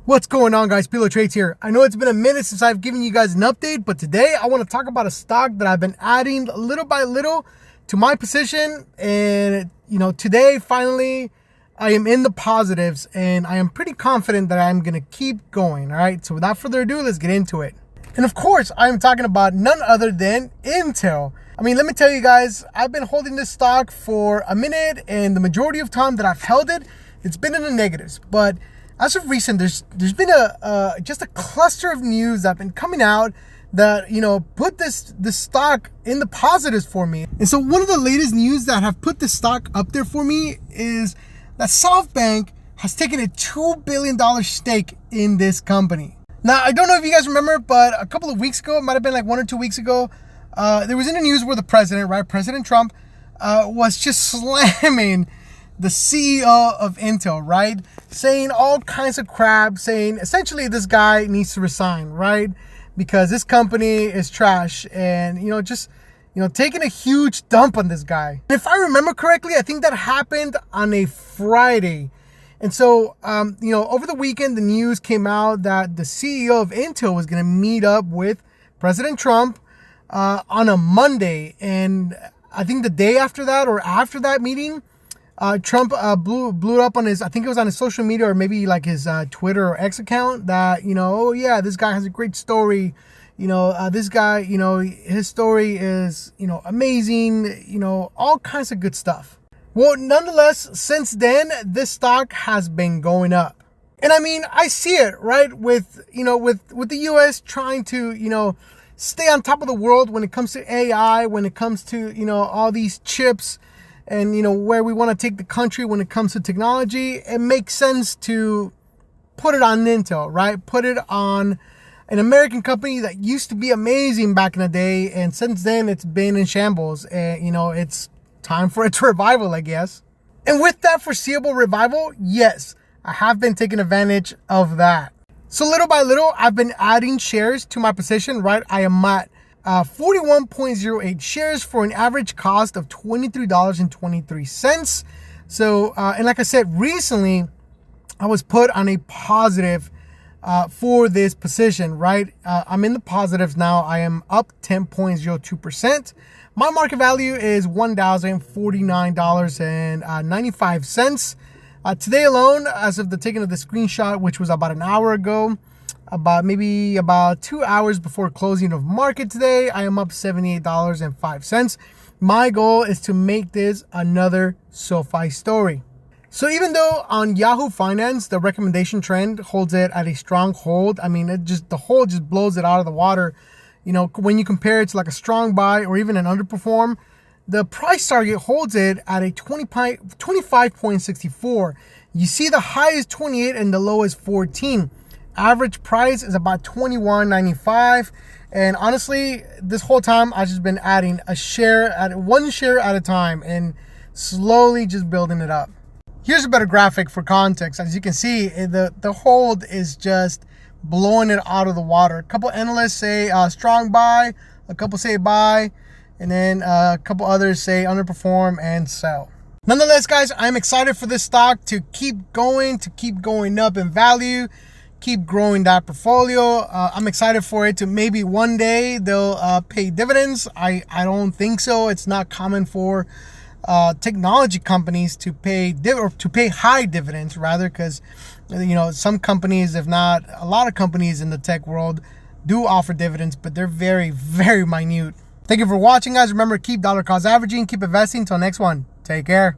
What's going on, guys? Pilo Trades here. I know it's been a minute since I've given you guys an update, but today I want to talk about a stock that I've been adding little by little to my position. And, today finally I am in the positives and I am pretty confident that I'm going to keep going. All right. So without further ado, let's get into it. And of course, I'm talking about none other than Intel. I mean, let me tell you guys, I've been holding this stock for a minute, and the majority of time that I've held it, it's been in the negatives. But as of recent, there's been just a cluster of news that have been coming out that put this stock in the positives for me. And so one of the latest news that have put this stock up there for me is that SoftBank has taken a $2 billion stake in this company. Now, I don't know if you guys remember, but a couple of weeks ago, it might have been like 1 or 2 weeks ago, there was in the news where the President Trump, was just slamming the CEO of Intel, right? Saying all kinds of crap, saying essentially this guy needs to resign, right? Because this company is trash, and, taking a huge dump on this guy. If I remember correctly, I think that happened on a Friday. And so, over the weekend, the news came out that the CEO of Intel was going to meet up with President Trump on a Monday. And I think the day after that, or after that meeting, Trump blew it up on his, I think it was on his social media, or maybe like his Twitter or X account, that, oh yeah, this guy has a great story. This guy, his story is, amazing, all kinds of good stuff. Well, nonetheless, since then, this stock has been going up. And I mean, I see it, right? With the US trying to, stay on top of the world when it comes to AI, when it comes to, all these chips, and, where we want to take the country when it comes to technology, it makes sense to put it on Intel, right? Put it on an American company that used to be amazing back in the day. And since then, it's been in shambles. And, it's time for its revival, I guess. And with that foreseeable revival, yes, I have been taking advantage of that. So little by little, I've been adding shares to my position, right? I am at 41.08 shares for an average cost of $23.23. So, and like I said, recently, I was put on a positive for this position, right? I'm in the positives now. I am up 10.02%. My market value is $1,049.95. Today alone, as of the taking of the screenshot, which was about an hour ago, about 2 hours before closing of market today, I am up $78.05. My goal is to make this another SoFi story. So even though on Yahoo Finance, the recommendation trend holds it at a strong hold, I mean, the hold just blows it out of the water. When you compare it to like a strong buy or even an underperform, the price target holds it at a 25.64. You see the high is 28 and the low is 14. Average price is about $21.95. And honestly, this whole time I've just been adding one share at a time and slowly just building it up. Here's a better graphic for context. As you can see, the hold is just blowing it out of the water. A couple analysts say strong buy, a couple say buy, and then a couple others say underperform and sell. Nonetheless, guys, I'm excited for this stock to keep going up in value, keep growing that portfolio. I'm excited for it to maybe one day they'll pay dividends. I don't think so. It's not common for technology companies to pay high dividends, rather, because some companies, if not a lot of companies in the tech world, do offer dividends, but they're very, very minute. Thank you for watching, guys. Remember, keep dollar cost averaging, keep investing. Till next one, take care.